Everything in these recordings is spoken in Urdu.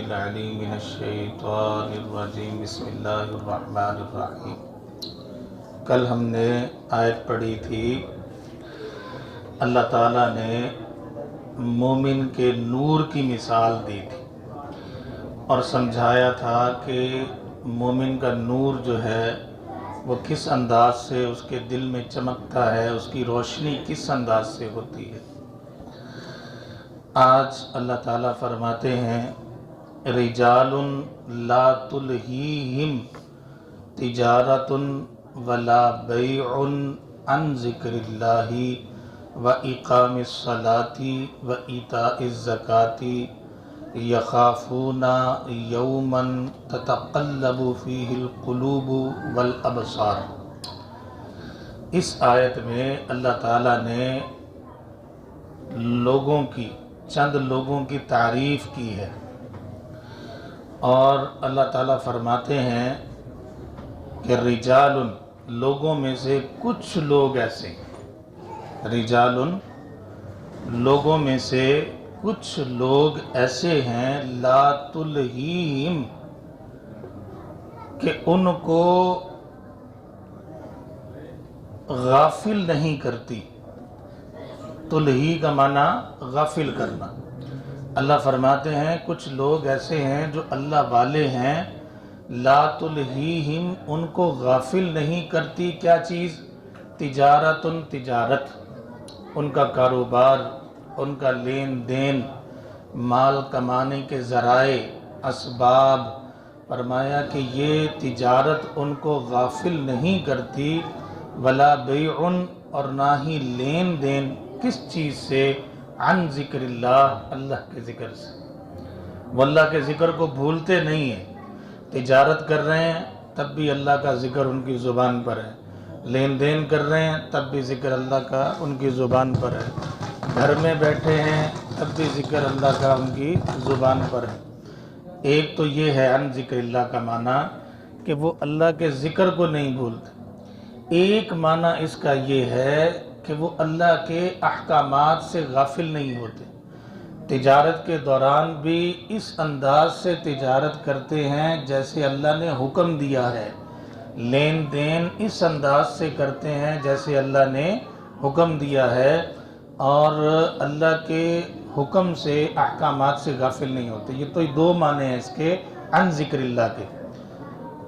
العلیم من الشیطان الرجیم بسم اللہ الرحمن الرحیم۔ کل ہم نے آیت پڑھی تھی، اللہ تعالیٰ نے مومن کے نور کی مثال دی تھی اور سمجھایا تھا کہ مومن کا نور جو ہے وہ کس انداز سے اس کے دل میں چمکتا ہے، اس کی روشنی کس انداز سے ہوتی ہے۔ آج اللہ تعالیٰ فرماتے ہیں رجال لا تلہیہم تجارت ولا بیع عن ذکر اللہ واقام الصلاۃ وایتاء الزکاۃ یخافون یوما تتقلب فیہ القلوب والابصار۔ اس آیت میں اللہ تعالیٰ نے چند لوگوں کی تعریف کی ہے، اور اللہ تعالیٰ فرماتے ہیں کہ رجال، لوگوں میں سے کچھ لوگ ایسے، رجال، لوگوں میں سے کچھ لوگ ایسے ہیں لا تلہیہم، کہ ان کو غافل نہیں کرتی۔ تلہی کا معنی غافل کرنا۔ اللہ فرماتے ہیں کچھ لوگ ایسے ہیں جو اللہ والے ہیں، لا تلہیہم، ان کو غافل نہیں کرتی کیا چیز؟ تجارت، ان کا کاروبار، ان کا لین دین، مال کمانے کے ذرائع، اسباب، فرمایا کہ یہ تجارت ان کو غافل نہیں کرتی، ولا بیع، اور نہ ہی لین دین، کس چیز سے؟ عن ذکر اللہ، اللہ کے ذکر سے۔ وہ اللہ کے ذکر کو بھولتے نہیں ہیں، تجارت کر رہے ہیں تب بھی اللہ کا ذکر ان کی زبان پر ہے، لین دین کر رہے ہیں تب بھی ذکر اللہ کا ان کی زبان پر ہے، گھر میں بیٹھے ہیں تب بھی ذکر اللہ کا ان کی زبان پر ہے۔ ایک تو یہ ہے عن ذکر اللہ کا معنی کہ وہ اللہ کے ذکر کو نہیں بھولتے، ایک معنی اس کا یہ ہے کہ وہ اللہ کے احکامات سے غافل نہیں ہوتے، تجارت کے دوران بھی اس انداز سے تجارت کرتے ہیں جیسے اللہ نے حکم دیا ہے، لین دین اس انداز سے کرتے ہیں جیسے اللہ نے حکم دیا ہے، اور اللہ کے حکم سے، احکامات سے غافل نہیں ہوتے۔ یہ تو دو معنی ہیں اس کے عن ذکر اللہ کے۔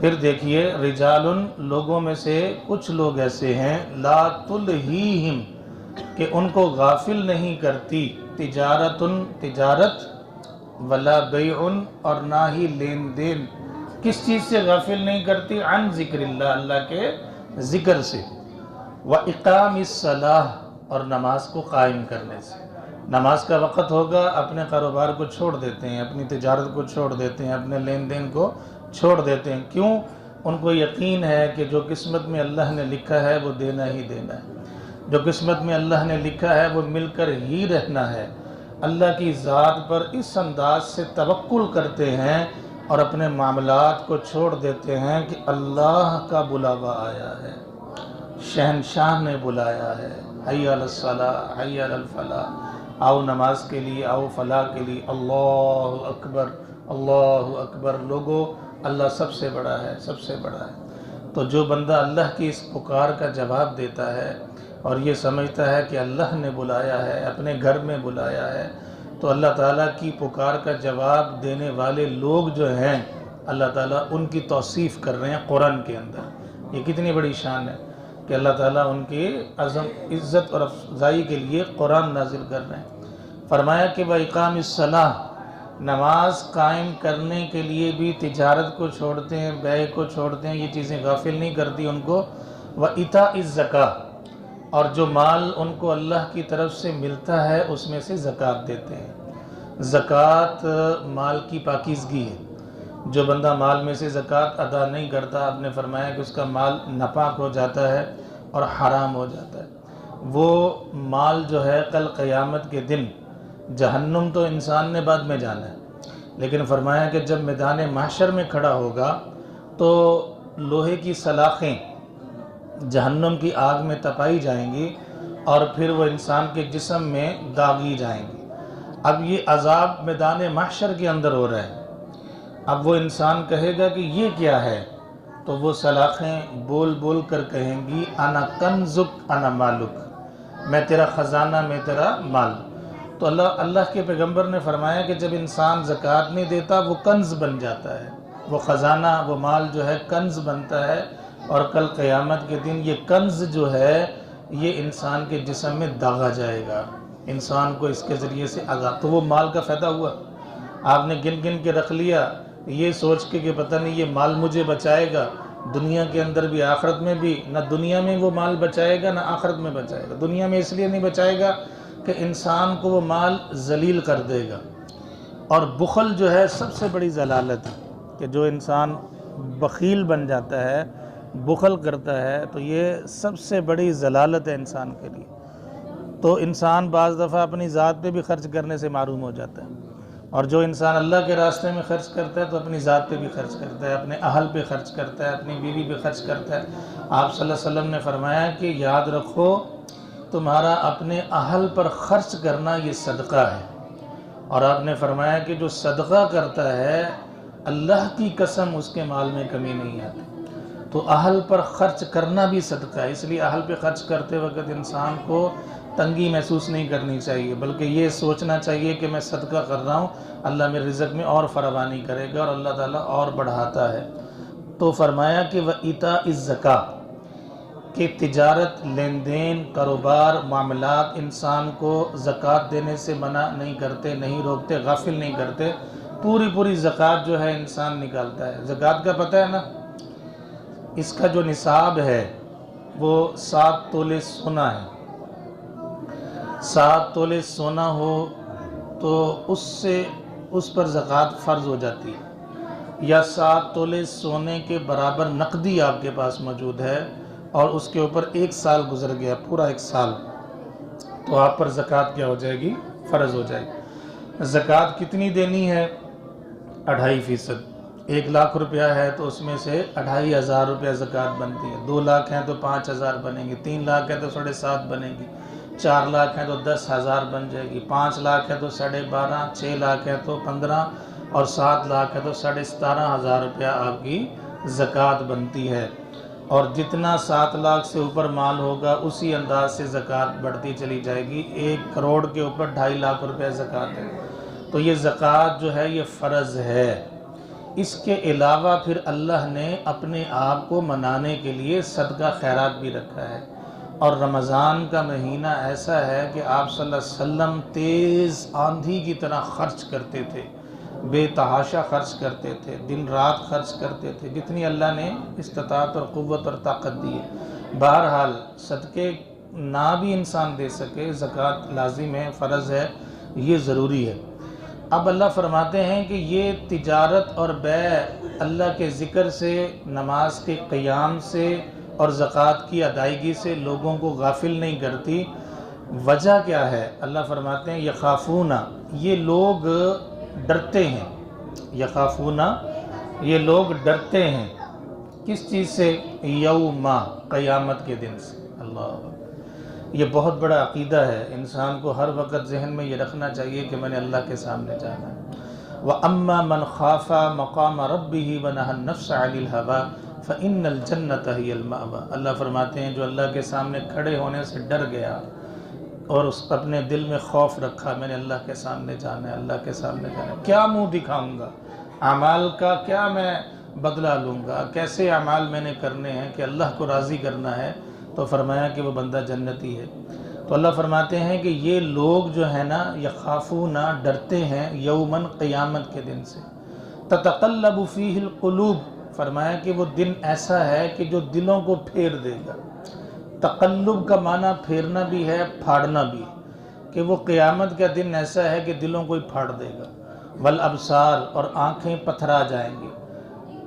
پھر دیکھیے رجال، لوگوں میں سے کچھ لوگ ایسے ہیں لا تلہیہم، کہ ان کو غافل نہیں کرتی تجارت، ولا بیع، اور نہ ہی لین دین، کس چیز سے غافل نہیں کرتی؟ عن ذکر اللہ، اللہ کے ذکر سے، واقام الصلاۃ، اور نماز کو قائم کرنے سے۔ نماز کا وقت ہوگا اپنے کاروبار کو چھوڑ دیتے ہیں، اپنی تجارت کو چھوڑ دیتے ہیں، اپنے لین دین کو چھوڑ دیتے ہیں۔ کیوں؟ ان کو یقین ہے کہ جو قسمت میں اللہ نے لکھا ہے وہ دینا ہی دینا ہے، جو قسمت میں اللہ نے لکھا ہے وہ مل کر ہی رہنا ہے۔ اللہ کی ذات پر اس انداز سے توکل کرتے ہیں اور اپنے معاملات کو چھوڑ دیتے ہیں کہ اللہ کا بلاوا آیا ہے، شہنشاہ نے بلایا ہے، حی علی الصلاۃ، حی علی الفلاح، آؤ نماز کے لیے، آؤ فلاح کے لیے، اللہ اکبر، اللہ اکبر، لوگو اللہ سب سے بڑا ہے، سب سے بڑا ہے۔ تو جو بندہ اللہ کی اس پکار کا جواب دیتا ہے اور یہ سمجھتا ہے کہ اللہ نے بلایا ہے، اپنے گھر میں بلایا ہے، تو اللہ تعالیٰ کی پکار کا جواب دینے والے لوگ جو ہیں، اللہ تعالیٰ ان کی توصیف کر رہے ہیں قرآن کے اندر۔ یہ کتنی بڑی شان ہے کہ اللہ تعالیٰ ان کی عزت اور افضائی کے لیے قرآن نازل کر رہے ہیں۔ فرمایا کہ وَإِقَامِ الصَّلَاةِ، نماز قائم کرنے کے لیے بھی تجارت کو چھوڑتے ہیں، بیع کو چھوڑتے ہیں، یہ چیزیں غافل نہیں کرتی ان کو۔ وَإِيتَاءِ الزَّكَاةِ، اور جو مال ان کو اللہ کی طرف سے ملتا ہے اس میں سے زکوٰۃ دیتے ہیں۔ زکوٰۃ مال کی پاکیزگی ہے، جو بندہ مال میں سے زکوٰۃ ادا نہیں کرتا، آپ نے فرمایا کہ اس کا مال ناپاک ہو جاتا ہے اور حرام ہو جاتا ہے۔ وہ مال جو ہے کل قیامت کے دن، جہنم تو انسان نے بعد میں جانا ہے، لیکن فرمایا کہ جب میدان محشر میں کھڑا ہوگا تو لوہے کی سلاخیں جہنم کی آگ میں تپائی جائیں گی اور پھر وہ انسان کے جسم میں داغی جائیں گی۔ اب یہ عذاب میدان محشر کے اندر ہو رہا ہے، اب وہ انسان کہے گا کہ یہ کیا ہے، تو وہ سلاخیں بول بول کر کہیں گی انا کنزک انا مالک، میں تیرا خزانہ، میں تیرا مال۔ تو اللہ کے پیغمبر نے فرمایا کہ جب انسان زکوٰۃ نہیں دیتا وہ کنز بن جاتا ہے، وہ خزانہ، وہ مال جو ہے کنز بنتا ہے، اور کل قیامت کے دن یہ کنز جو ہے یہ انسان کے جسم میں داغا جائے گا، انسان کو اس کے ذریعے سے آگاہ، تو وہ مال کا فائدہ ہوا۔ آپ نے گن گن کے رکھ لیا یہ سوچ کے کہ پتہ نہیں یہ مال مجھے بچائے گا دنیا کے اندر بھی آخرت میں بھی، نہ دنیا میں وہ مال بچائے گا نہ آخرت میں بچائے گا۔ دنیا میں اس لیے نہیں بچائے گا کہ انسان کو وہ مال ذلیل کر دے گا، اور بخل جو ہے سب سے بڑی ضلالت ہے، کہ جو انسان بخیل بن جاتا ہے، بخل کرتا ہے، تو یہ سب سے بڑی ضلالت ہے انسان کے لیے۔ تو انسان بعض دفعہ اپنی ذات پہ بھی خرچ کرنے سے محروم ہو جاتا ہے، اور جو انسان اللہ کے راستے میں خرچ کرتا ہے تو اپنی ذات پہ بھی خرچ کرتا ہے، اپنے اہل پہ خرچ کرتا ہے، اپنی بیوی پہ خرچ کرتا ہے۔ آپ صلی اللہ علیہ وسلم نے فرمایا کہ یاد رکھو تمہارا اپنے اہل پر خرچ کرنا یہ صدقہ ہے، اور آپ نے فرمایا کہ جو صدقہ کرتا ہے اللہ کی قسم اس کے مال میں کمی نہیں آتی۔ تو اہل پر خرچ کرنا بھی صدقہ ہے، اس لیے اہل پہ خرچ کرتے وقت انسان کو تنگی محسوس نہیں کرنی چاہیے، بلکہ یہ سوچنا چاہیے کہ میں صدقہ کر رہا ہوں، اللہ میرے رزق میں اور فراوانی کرے گا، اور اللہ تعالیٰ اور بڑھاتا ہے۔ تو فرمایا کہ وَإِيتَاءِ الزَّكَاةِ، کہ تجارت، لین دین، کاروبار، معاملات انسان کو زکوٰۃ دینے سے منع نہیں کرتے، نہیں روکتے، غافل نہیں کرتے، پوری زکوٰۃ جو ہے انسان نکالتا ہے۔ زکوٰۃ کا پتہ ہے نا، اس کا جو نصاب ہے وہ 7 تولے سونا ہے۔ 7 تولے سونا ہو تو اس پر زکوٰۃ فرض ہو جاتی ہے، یا 7 تولے سونے کے برابر نقدی آپ کے پاس موجود ہے اور اس کے اوپر 1 سال گزر گیا، پورا 1 سال، تو آپ پر زکوٰۃ کیا ہو جائے گی؟ فرض ہو جائے گی۔ زکوٰۃ کتنی دینی ہے؟ 2.5%۔ 1 لاکھ روپیہ ہے تو اس میں سے 2,500 روپیہ زکوٰۃ بنتی ہے، 2 لاکھ ہیں تو 5,000 بنیں گی، 3 لاکھ ہے تو 7.5 بنے گی، 4 لاکھ ہیں تو 10,000 بن جائے گی، 5 لاکھ ہے تو 12.5، 6 لاکھ ہے تو 15، اور 7 لاکھ ہے تو 17,500 روپیہ آپ کی زکوٰۃ بنتی ہے۔ اور جتنا 7 لاکھ سے اوپر مال ہوگا اسی انداز سے زکوٰۃ بڑھتی چلی جائے گی۔ 1 کروڑ کے اوپر 2.5 لاکھ روپیہ زکوٰۃ ہے، تو یہ زکوٰۃ جو ہے یہ فرض ہے۔ اس کے علاوہ پھر اللہ نے اپنے آپ کو منانے کے لیے صدقہ خیرات بھی رکھا ہے، اور رمضان کا مہینہ ایسا ہے کہ آپ صلی اللہ علیہ وسلم تیز آندھی کی طرح خرچ کرتے تھے، بے تحاشا خرچ کرتے تھے، دن رات خرچ کرتے تھے، جتنی اللہ نے استطاعت اور قوت اور طاقت دی ہے۔ بہرحال صدقے نہ بھی انسان دے سکے، زکوٰۃ لازم ہے، فرض ہے، یہ ضروری ہے۔ اب اللہ فرماتے ہیں کہ یہ تجارت اور بیع اللہ کے ذکر سے، نماز کے قیام سے اور زکوٰۃ کی ادائیگی سے لوگوں کو غافل نہیں کرتی۔ وجہ کیا ہے؟ اللہ فرماتے ہیں یخافون، یہ لوگ ڈرتے ہیں، یخافون یہ لوگ ڈرتے ہیں، کس چیز سے؟ یوم، قیامت کے دن سے۔ اللہ، یہ بہت بڑا عقیدہ ہے، انسان کو ہر وقت ذہن میں یہ رکھنا چاہیے کہ میں نے اللہ کے سامنے جانا ہے۔ وَأَمَّا مَنْ خَافَ مَقَامَ رَبِّهِ وَنَهَى النَّفْسَ عَنِ الْهَوَىٰ فَإِنَّ الْجَنَّةَ هِيَ الْمَأْوَىٰ۔ اللہ فرماتے ہیں جو اللہ کے سامنے کھڑے ہونے سے ڈر گیا اور اس اپنے دل میں خوف رکھا، میں نے اللہ کے سامنے جانا ہے، اللہ کے سامنے جانا ہے، کیا منہ دکھاؤں گا، اعمال کا کیا میں بدلہ لوں گا، کیسے اعمال میں نے کرنے ہیں کہ اللہ کو راضی کرنا ہے، تو فرمایا کہ وہ بندہ جنتی ہے۔ تو اللہ فرماتے ہیں کہ یہ لوگ جو ہے نا یخافون، ڈرتے ہیں، یومن، قیامت کے دن سے، تتقلب فیہ القلوب، فرمایا کہ وہ دن ایسا ہے کہ جو دلوں کو پھیر دے گا۔ تقلب کا معنی پھیرنا بھی ہے، پھاڑنا بھی ہے، کہ وہ قیامت کا دن ایسا ہے کہ دلوں کو ہی پھاڑ دے گا۔ والابصار، اور آنکھیں پتھرا جائیں گی۔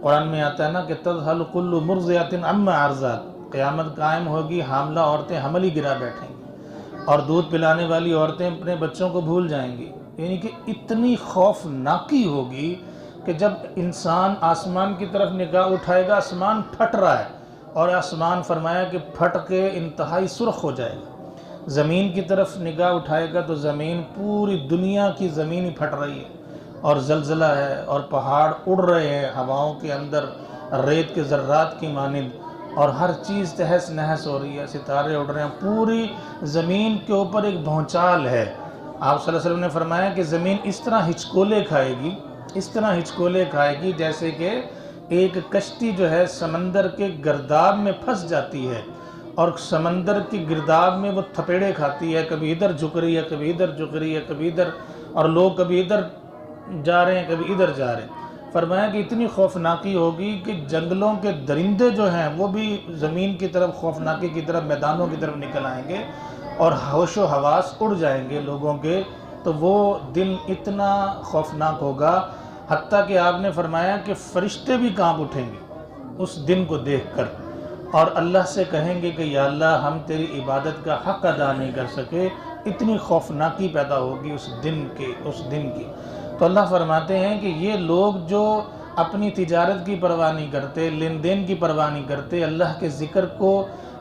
قرآن میں آتا ہے نا کہ تذہل کل مرضعۃ عما ارضعت، قیامت قائم ہوگی، حاملہ عورتیں حمل ہی گرا بیٹھیں گی، اور دودھ پلانے والی عورتیں اپنے بچوں کو بھول جائیں گی، یعنی کہ اتنی خوفناکی ہوگی کہ جب انسان آسمان کی طرف نگاہ اٹھائے گا آسمان پھٹ رہا ہے، اور آسمان فرمایا کہ پھٹ کے انتہائی سرخ ہو جائے گا۔ زمین کی طرف نگاہ اٹھائے گا تو زمین، پوری دنیا کی زمین ہی پھٹ رہی ہے، اور زلزلہ ہے اور پہاڑ اڑ رہے ہیں ہواؤں کے اندر ریت کے ذرات کی مانند، اور ہر چیز تہس نہس ہو رہی ہے، ستارے اڑ رہے ہیں، پوری زمین کے اوپر ایک بھونچال ہے۔ آپ صلی اللہ علیہ وسلم نے فرمایا کہ زمین اس طرح ہچکولے کھائے گی، اس طرح ہچکولے کھائے گی جیسے کہ ایک کشتی جو ہے سمندر کے گرداب میں پھنس جاتی ہے، اور سمندر کی گرداب میں وہ تھپیڑے کھاتی ہے، کبھی ادھر جھک رہی ہے، کبھی ادھر جھک رہی ہے، کبھی ادھر، اور لوگ کبھی ادھر جا رہے ہیں، کبھی ادھر جا رہے ہیں۔ فرمایا کہ اتنی خوفناکی ہوگی کہ جنگلوں کے درندے جو ہیں وہ بھی زمین کی طرف، خوفناکی کی طرف، میدانوں کی طرف نکل آئیں گے، اور ہوش و حواس اڑ جائیں گے لوگوں کے۔ تو وہ دن اتنا خوفناک ہوگا، حتیٰ کہ آپ نے فرمایا کہ فرشتے بھی کانپ اٹھیں گے اس دن کو دیکھ کر، اور اللہ سے کہیں گے کہ یا اللہ ہم تیری عبادت کا حق ادا نہیں کر سکے۔ اتنی خوفناکی پیدا ہوگی اس دن کی۔ تو اللہ فرماتے ہیں کہ یہ لوگ جو اپنی تجارت کی پرواہ نہیں کرتے، لین دین کی پرواہ نہیں کرتے، اللہ کے ذکر کو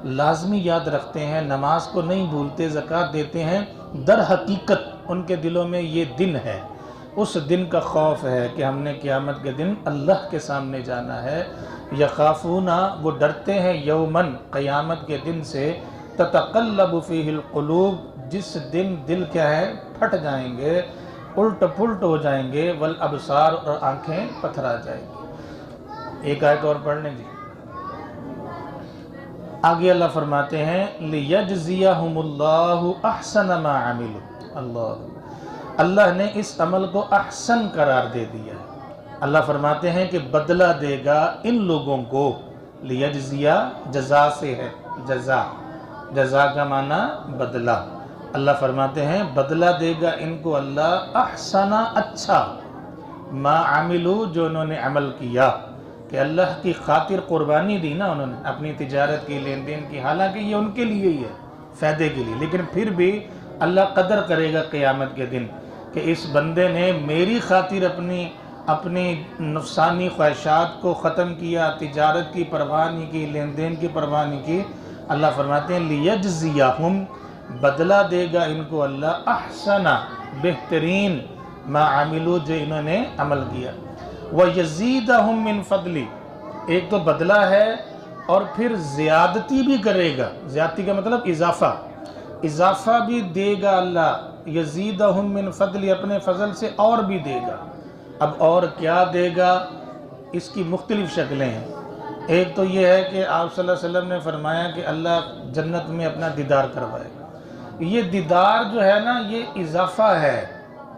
لازمی یاد رکھتے ہیں، نماز کو نہیں بھولتے، زکوٰۃ دیتے ہیں، در حقیقت ان کے دلوں میں یہ دن ہے، اس دن کا خوف ہے کہ ہم نے قیامت کے دن اللہ کے سامنے جانا ہے۔ یخافون، وہ ڈرتے ہیں، یومن، قیامت کے دن سے، تتقلب فیہ القلوب، جس دن دل کیا ہے، پھٹ جائیں گے، الٹ پلٹ ہو جائیں گے، والابصار، اور آنکھیں پتھرا جائیں گی۔ ایک آیت اور پڑھ لیں جی۔ آگے اللہ فرماتے ہیں لیجزیہم اللہ احسن ما عملوا، اللہ نے اس عمل کو احسن قرار دے دیا ہے۔ اللہ فرماتے ہیں کہ بدلہ دے گا ان لوگوں کو، لیجزیہ جزا سے ہے، جزا کا معنی بدلہ۔ اللہ فرماتے ہیں بدلہ دے گا ان کو اللہ احسن، اچھا، ما عملو، جو انہوں نے عمل کیا، کہ اللہ کی خاطر قربانی دی نا انہوں نے اپنی تجارت کی، لین دین کی، حالانکہ یہ ان کے لیے ہی ہے، فائدے کے لیے، لیکن پھر بھی اللہ قدر کرے گا قیامت کے دن کہ اس بندے نے میری خاطر اپنی نفسانی خواہشات کو ختم کیا، تجارت کی پرواہ نہیں کی، لین دین کی پرواہ نہیں کی۔ اللہ فرماتے ہیں لیجزیہم، بدلہ دے گا ان کو اللہ احسن، بہترین، ما عملو، جو انہوں نے عمل کیا، وَيَزِيدَهُم مِّن فَضْلِ، ایک تو بدلہ ہے اور پھر زیادتی بھی کرے گا۔ زیادتی کا مطلب اضافہ بھی دے گا اللہ، یزیدہم من فضل، اپنے فضل سے اور بھی دے گا۔ اب اور کیا دے گا، اس کی مختلف شکلیں ہیں۔ ایک تو یہ ہے کہ آپ صلی اللہ علیہ وسلم نے فرمایا کہ اللہ جنت میں اپنا دیدار کروائے گا۔ یہ دیدار جو ہے نا، یہ اضافہ ہے،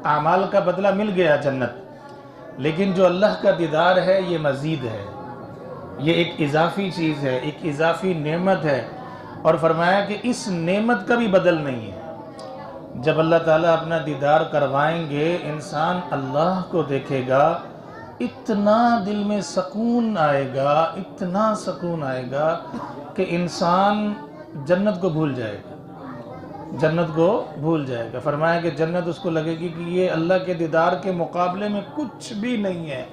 اعمال کا بدلہ مل گیا جنت، لیکن جو اللہ کا دیدار ہے یہ مزید ہے، یہ ایک اضافی چیز ہے، ایک اضافی نعمت ہے، اور فرمایا کہ اس نعمت کا بھی بدل نہیں ہے۔ جب اللہ تعالیٰ اپنا دیدار کروائیں گے، انسان اللہ کو دیکھے گا، اتنا دل میں سکون آئے گا، اتنا سکون آئے گا کہ انسان جنت کو بھول جائے گا، جنت کو بھول جائے گا۔ فرمایا کہ جنت اس کو لگے گی کہ یہ اللہ کے دیدار کے مقابلے میں کچھ بھی نہیں ہے،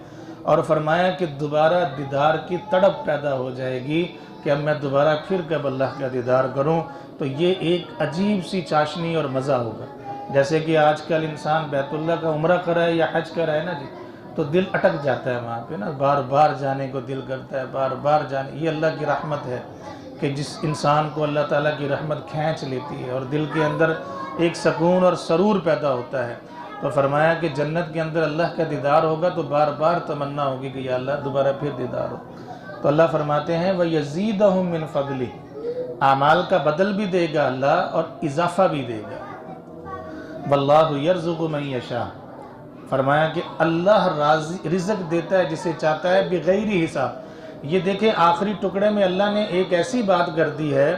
اور فرمایا کہ دوبارہ دیدار کی تڑپ پیدا ہو جائے گی کہ اب میں دوبارہ پھر کب اللہ کا دیدار کروں۔ تو یہ ایک عجیب سی چاشنی اور مزہ ہوگا، جیسے کہ آج کل انسان بیت اللہ کا عمرہ کرائے یا حج کرائے نا جی، تو دل اٹک جاتا ہے وہاں پہ نا، بار بار جانے کو دل کرتا ہے، بار بار جانے۔ یہ اللہ کی رحمت ہے کہ جس انسان کو اللہ تعالیٰ کی رحمت کھینچ لیتی ہے اور دل کے اندر ایک سکون اور سرور پیدا ہوتا ہے۔ تو فرمایا کہ جنت کے اندر اللہ کا دیدار ہوگا تو بار بار تمنا ہوگی کہ یا اللہ دوبارہ پھر دیدار ہو۔ تو اللہ فرماتے ہیں وَيَزِيدَهُم مِّن فَضْلِهِ، اعمال کا بدل بھی دے گا اللہ اور اضافہ بھی دے گا۔ وَاللَّهُ يَرْزُقُ مَن يَشَاءُ، فرمایا کہ اللہ رزق دیتا ہے جسے چاہتا ہے بغیر حساب۔ یہ دیکھیں آخری ٹکڑے میں اللہ نے ایک ایسی بات کر دی ہے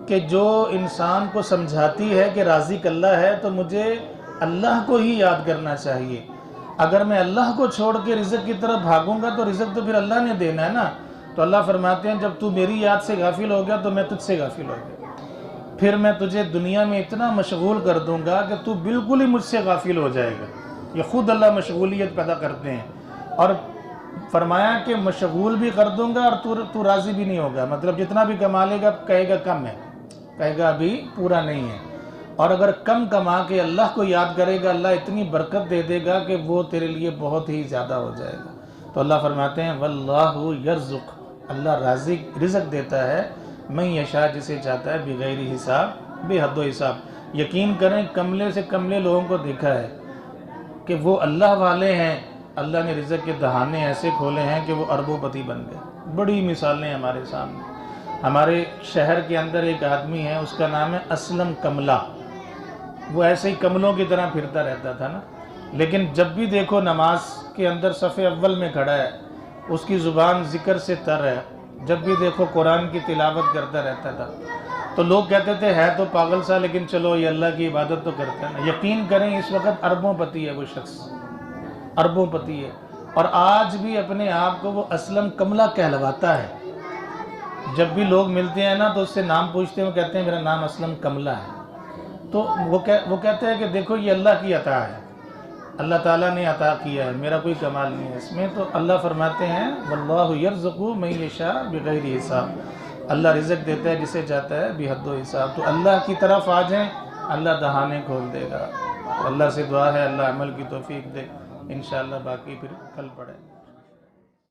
کہ جو انسان کو سمجھاتی ہے کہ رازق اللہ ہے تو مجھے اللہ کو ہی یاد کرنا چاہیے۔ اگر میں اللہ کو چھوڑ کے رزق کی طرف بھاگوں گا تو رزق تو پھر اللہ نے دینا ہے نا۔ تو اللہ فرماتے ہیں جب تو میری یاد سے غافل ہو گیا تو میں تجھ سے غافل ہو گیا، پھر میں تجھے دنیا میں اتنا مشغول کر دوں گا کہ تو بالکل ہی مجھ سے غافل ہو جائے گا۔ یہ خود اللہ مشغولیت پیدا کرتے ہیں، اور فرمایا کہ مشغول بھی کر دوں گا اور تو راضی بھی نہیں ہوگا، مطلب جتنا بھی کما لے گا کہے گا کم ہے، کہے گا ابھی پورا نہیں ہے۔ اور اگر کم کما کے اللہ کو یاد کرے گا اللہ اتنی برکت دے دے گا کہ وہ تیرے لیے بہت ہی زیادہ ہو جائے گا۔ تو اللہ فرماتے ہیں واللہ یرزق، اللہ رزق دیتا ہے من یشاء، جسے چاہتا ہے بغیر حساب، بے حد و حساب۔ یقین کریں کملے سے کملے لوگوں کو دیکھا ہے کہ وہ اللہ والے ہیں، اللہ نے رزق کے دہانے ایسے کھولے ہیں کہ وہ اربوں پتی بن گئے۔ بڑی مثالیں ہمارے سامنے۔ ہمارے شہر کے اندر ایک آدمی ہے، اس کا نام ہے اسلم کملا۔ وہ ایسے ہی کملوں کی طرح پھرتا رہتا تھا نا، لیکن جب بھی دیکھو نماز کے اندر صف اول میں کھڑا ہے، اس کی زبان ذکر سے تر ہے، جب بھی دیکھو قرآن کی تلاوت کرتا رہتا تھا۔ تو لوگ کہتے تھے ہے تو پاگل سا، لیکن چلو یہ اللہ کی عبادت تو کرتا ہے نا۔ یقین کریں اس وقت اربوں پتی ہے وہ شخص، اربوں پتی ہے، اور آج بھی اپنے آپ کو وہ اسلم کملا کہلواتا ہے۔ جب بھی لوگ ملتے ہیں نا تو اس سے نام پوچھتے ہیں، وہ کہتے ہیں میرا نام اسلم کملا ہے۔ تو وہ کہتے ہیں کہ دیکھو یہ اللہ کی عطا ہے، اللہ تعالیٰ نے عطا کیا ہے، میرا کوئی کمال نہیں ہے اس میں۔ تو اللہ فرماتے ہیں واللہ یرزق من یشاء بغیر حساب، اللہ رزق دیتا ہے جسے چاہتا ہے بے حد و حساب۔ تو اللہ کی طرف آ جائیں، اللہ دہانے کھول دے گا۔ اللہ سے دعا ہے اللہ عمل کی توفیق دے۔ انشاءاللہ باقی پھر کل پڑھیں۔